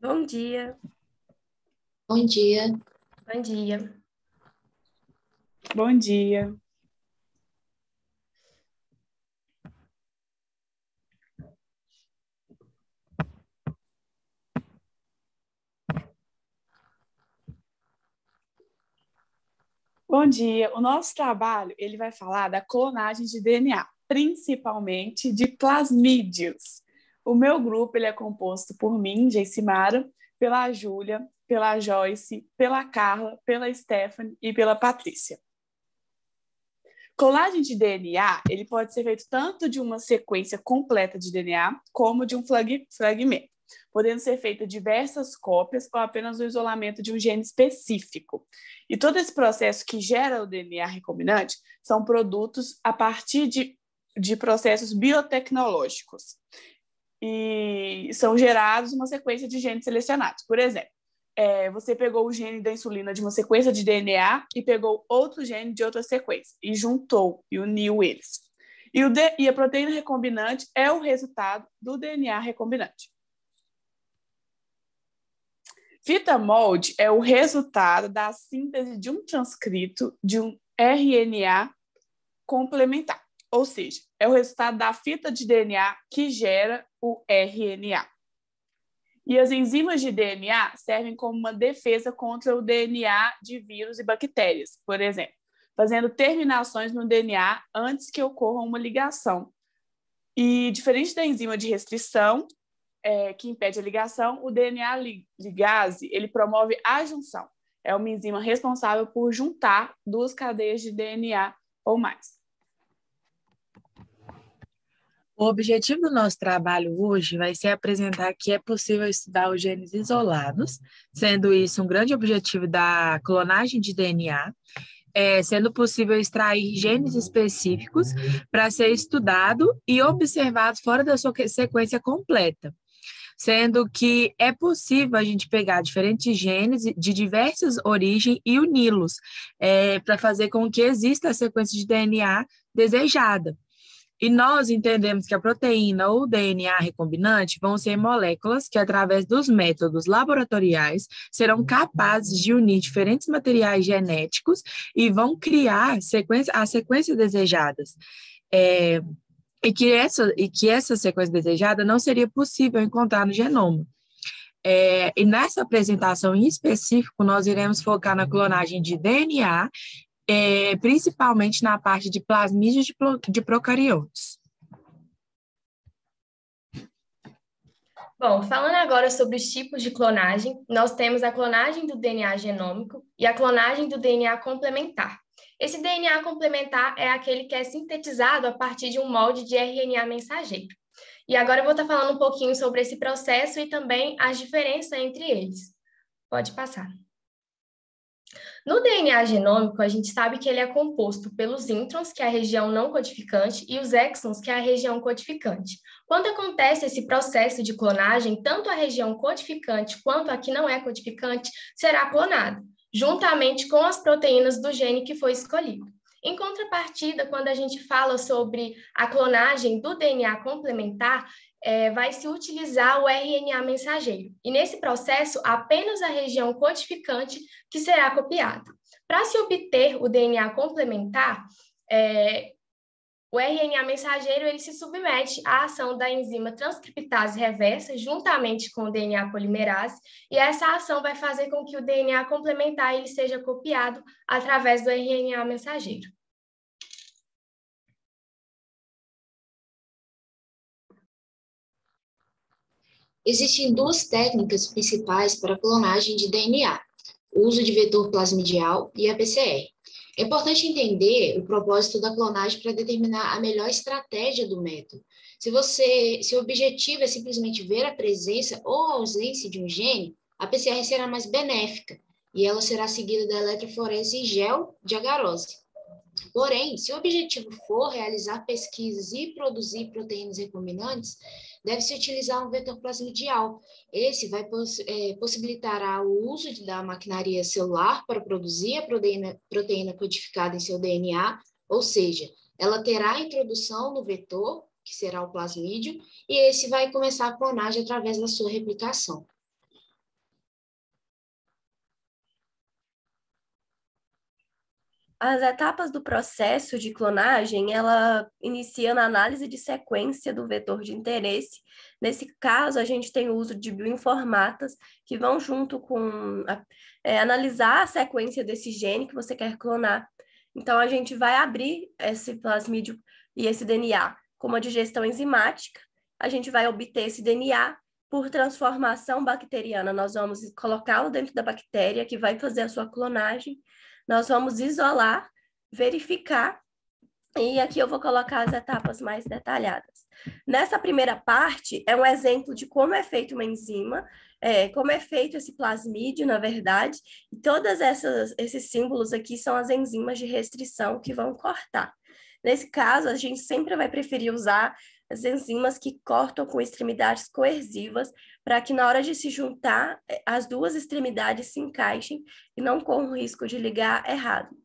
Bom dia. Bom dia. Bom dia. Bom dia. Bom dia. O nosso trabalho, ele vai falar da clonagem de DNA, principalmente de plasmídios. O meu grupo, ele é composto por mim, Geissimara, pela Júlia, pela Joyce, pela Carla, pela Stephanie e pela Patrícia. Clonagem de DNA, ele pode ser feito tanto de uma sequência completa de DNA, como de um fragmento, podendo ser feito diversas cópias ou apenas o isolamento de um gene específico. E todo esse processo que gera o DNA recombinante são produtos a partir de processos biotecnológicos. E são gerados uma sequência de genes selecionados. Por exemplo, você pegou o gene da insulina de uma sequência de DNA e pegou outro gene de outra sequência e juntou e uniu eles. E a proteína recombinante é o resultado do DNA recombinante. Fita molde é o resultado da síntese de um transcrito de um RNA complementar, ou seja, é o resultado da fita de DNA que gera o RNA. E as enzimas de DNA servem como uma defesa contra o DNA de vírus e bactérias, por exemplo, fazendo terminações no DNA antes que ocorra uma ligação. E diferente da enzima de restrição, que impede a ligação, o DNA ligase, ele promove a junção. É uma enzima responsável por juntar duas cadeias de DNA ou mais. O objetivo do nosso trabalho hoje vai ser apresentar que é possível estudar os genes isolados, sendo isso um grande objetivo da clonagem de DNA, sendo possível extrair genes específicos para ser estudado e observado fora da sua sequência completa, sendo que é possível a gente pegar diferentes genes de diversas origens e uni-los para fazer com que exista a sequência de DNA desejada. E nós entendemos que a proteína ou DNA recombinante vão ser moléculas que, através dos métodos laboratoriais, serão capazes de unir diferentes materiais genéticos e vão criar a sequência desejadas. E que essa sequência desejada não seria possível encontrar no genoma. E nessa apresentação em específico, nós iremos focar na clonagem de DNA, principalmente na parte de plasmídios de procariotes. Bom, falando agora sobre os tipos de clonagem, nós temos a clonagem do DNA genômico e a clonagem do DNA complementar. Esse DNA complementar é aquele que é sintetizado a partir de um molde de RNA mensageiro. E agora eu vou estar falando um pouquinho sobre esse processo e também as diferenças entre eles. Pode passar. No DNA genômico, a gente sabe que ele é composto pelos introns, que é a região não codificante, e os exons, que é a região codificante. Quando acontece esse processo de clonagem, tanto a região codificante quanto a que não é codificante será clonada, juntamente com as proteínas do gene que foi escolhido. Em contrapartida, quando a gente fala sobre a clonagem do DNA complementar, vai se utilizar o RNA mensageiro. E nesse processo, apenas a região codificante que será copiada. Para se obter o DNA complementar, o RNA mensageiro ele se submete à ação da enzima transcriptase reversa, juntamente com o DNA polimerase, e essa ação vai fazer com que o DNA complementar ele seja copiado através do RNA mensageiro. Existem duas técnicas principais para a clonagem de DNA, o uso de vetor plasmidial e a PCR. É importante entender o propósito da clonagem para determinar a melhor estratégia do método. Se o objetivo é simplesmente ver a presença ou a ausência de um gene, a PCR será mais benéfica e ela será seguida da eletroforese em gel de agarose. Porém, se o objetivo for realizar pesquisas e produzir proteínas recombinantes, deve-se utilizar um vetor plasmidial. Esse vai possibilitará o uso da maquinaria celular para produzir a proteína codificada em seu DNA, ou seja, ela terá a introdução no vetor que será o plasmídio, e esse vai começar a clonagem através da sua replicação. As etapas do processo de clonagem, ela inicia na análise de sequência do vetor de interesse. Nesse caso, a gente tem o uso de bioinformatas que vão junto com analisar a sequência desse gene que você quer clonar. Então, a gente vai abrir esse plasmídio e esse DNA com uma digestão enzimática. A gente vai obter esse DNA por transformação bacteriana. Nós vamos colocá-lo dentro da bactéria que vai fazer a sua clonagem. Nós vamos isolar, verificar, e aqui eu vou colocar as etapas mais detalhadas. Nessa primeira parte, é um exemplo de como é feita uma enzima, como é feito esse plasmídio, na verdade, e todos esses símbolos aqui são as enzimas de restrição que vão cortar. Nesse caso, a gente sempre vai preferir usar as enzimas que cortam com extremidades coercivas, para que na hora de se juntar, as duas extremidades se encaixem e não corram o risco de ligar errado.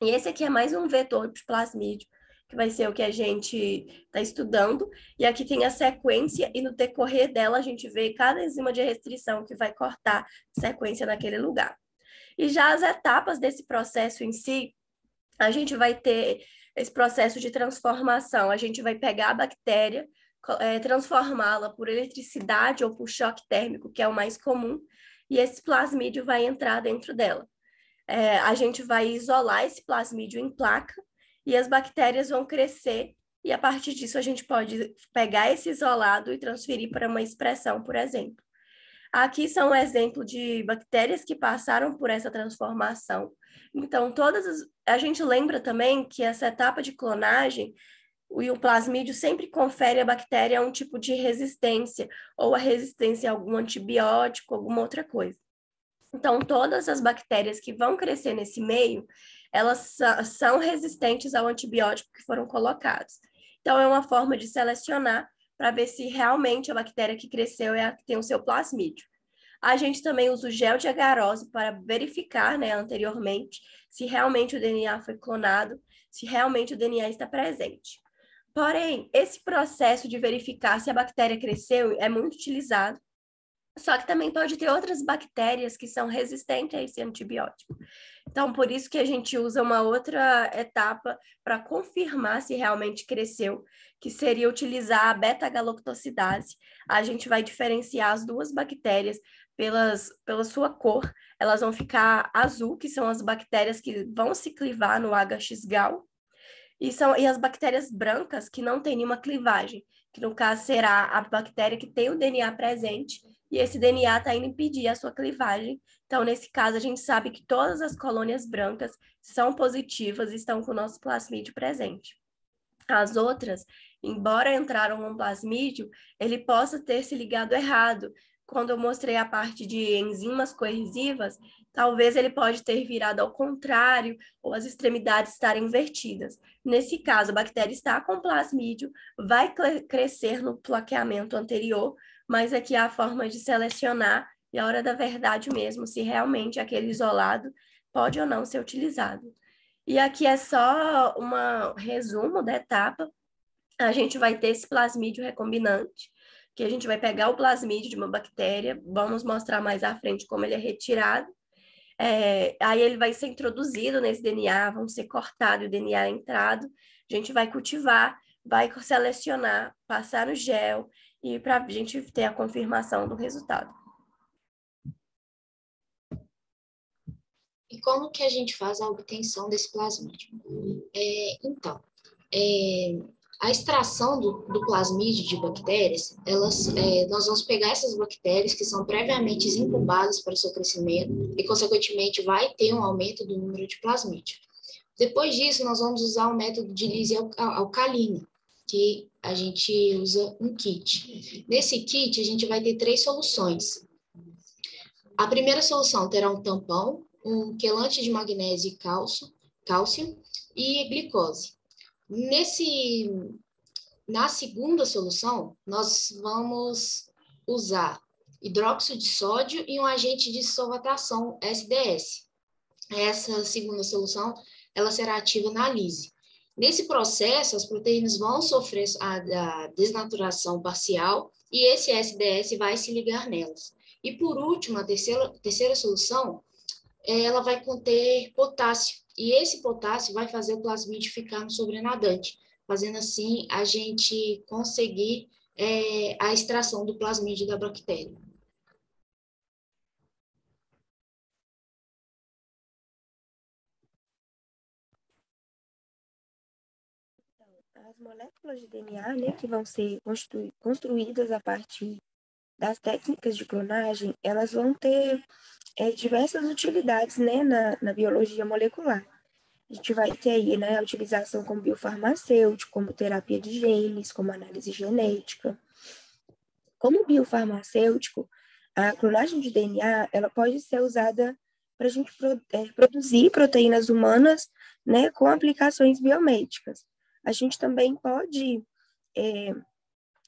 E esse aqui é mais um vetor de plasmídio, que vai ser o que a gente está estudando, e aqui tem a sequência, e no decorrer dela a gente vê cada enzima de restrição que vai cortar a sequência naquele lugar. E já as etapas desse processo em si, a gente vai ter esse processo de transformação, a gente vai pegar a bactéria, transformá-la por eletricidade ou por choque térmico, que é o mais comum, e esse plasmídio vai entrar dentro dela. A gente vai isolar esse plasmídio em placa e as bactérias vão crescer, e a partir disso a gente pode pegar esse isolado e transferir para uma expressão, por exemplo. Aqui são um exemplo de bactérias que passaram por essa transformação. Então, a gente lembra também que essa etapa de clonagem, o plasmídio sempre confere à bactéria um tipo de resistência, ou a resistência a algum antibiótico, alguma outra coisa. Então, todas as bactérias que vão crescer nesse meio, elas são resistentes ao antibiótico que foram colocados. Então, é uma forma de selecionar para ver se realmente a bactéria que cresceu é a que tem o seu plasmídio. A gente também usa o gel de agarose para verificar, anteriormente, se realmente o DNA foi clonado, se realmente o DNA está presente. Porém, esse processo de verificar se a bactéria cresceu é muito utilizado, só que também pode ter outras bactérias que são resistentes a esse antibiótico. Então, por isso que a gente usa uma outra etapa para confirmar se realmente cresceu, que seria utilizar a beta-galactosidase. A gente vai diferenciar as duas bactérias pela sua cor. Elas vão ficar azul, que são as bactérias que vão se clivar no HX-Gal, e as bactérias brancas, que não tem nenhuma clivagem, que no caso será a bactéria que tem o DNA presente, e esse DNA está indo impedir a sua clivagem. Então, nesse caso, a gente sabe que todas as colônias brancas são positivas e estão com o nosso plasmídio presente. As outras, embora entraram um plasmídio, ele possa ter se ligado errado. Quando eu mostrei a parte de enzimas coercivas, talvez ele pode ter virado ao contrário ou as extremidades estarem invertidas. Nesse caso, a bactéria está com plasmídio, vai crescer no plaqueamento anterior, mas aqui é a forma de selecionar e a hora da verdade mesmo, se realmente aquele isolado pode ou não ser utilizado. E aqui é só um resumo da etapa. A gente vai ter esse plasmídio recombinante, que a gente vai pegar o plasmídio de uma bactéria, vamos mostrar mais à frente como ele é retirado. Aí ele vai ser introduzido nesse DNA, vão ser cortado, o DNA é entrado, a gente vai cultivar, vai selecionar, passar no gel, e para a gente ter a confirmação do resultado. E como que a gente faz a obtenção desse plasmídio? A extração do plasmídio de bactérias, nós vamos pegar essas bactérias que são previamente incubadas para o seu crescimento e, consequentemente, vai ter um aumento do número de plasmídio. Depois disso, nós vamos usar o método de lise alcalina, que a gente usa um kit. Nesse kit, a gente vai ter 3 soluções. A primeira solução terá um tampão, um quelante de magnésio e cálcio e glicose. Na segunda solução, nós vamos usar hidróxido de sódio e um agente de solvatação, SDS. Essa segunda solução, ela será ativa na lise. Nesse processo, as proteínas vão sofrer a desnaturação parcial e esse SDS vai se ligar nelas. E, por último, a terceira solução, ela vai conter potássio. E esse potássio vai fazer o plasmídio ficar no sobrenadante, fazendo assim a gente conseguir a extração do plasmídio da bactéria. As moléculas de DNA, né, que vão ser construídas a partir das técnicas de clonagem, elas vão ter diversas utilidades, né, na biologia molecular. A gente vai ter aí, né, a utilização como biofarmacêutico, como terapia de genes, como análise genética. Como biofarmacêutico, a clonagem de DNA, ela pode ser usada para a gente produzir proteínas humanas, né, com aplicações biomédicas. A gente também pode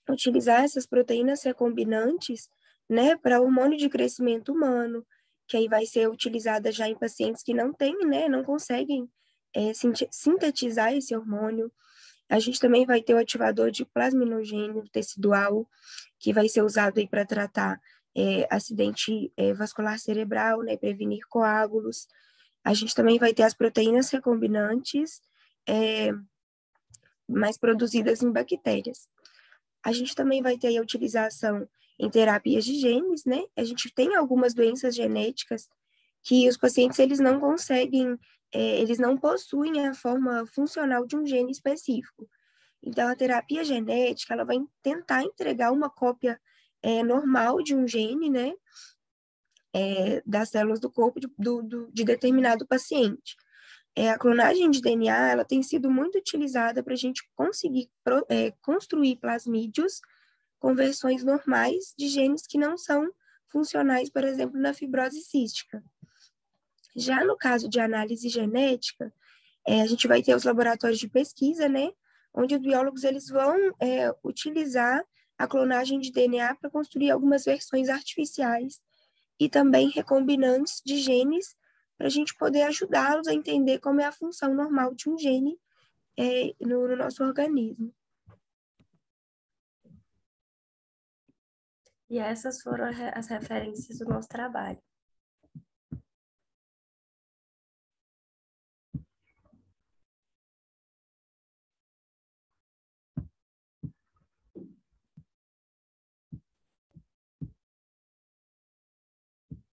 utilizar essas proteínas recombinantes, né, para hormônio de crescimento humano, que aí vai ser utilizada já em pacientes que não têm, né, não conseguem sintetizar esse hormônio. A gente também vai ter o ativador de plasminogênio tecidual, que vai ser usado aí para tratar acidente vascular cerebral, né, prevenir coágulos. A gente também vai ter as proteínas recombinantes, mas produzidas em bactérias. A gente também vai ter a utilização em terapias de genes, né? A gente tem algumas doenças genéticas que os pacientes eles não conseguem, eles não possuem a forma funcional de um gene específico. Então, a terapia genética, ela vai tentar entregar uma cópia normal de um gene, né? Das células do corpo de determinado paciente. A clonagem de DNA, ela tem sido muito utilizada para a gente conseguir construir plasmídios com versões normais de genes que não são funcionais, por exemplo, na fibrose cística. Já no caso de análise genética, a gente vai ter os laboratórios de pesquisa, né, onde os biólogos eles vão utilizar a clonagem de DNA para construir algumas versões artificiais e também recombinantes de genes para a gente poder ajudá-los a entender como é a função normal de um gene no nosso organismo. E essas foram as referências do nosso trabalho.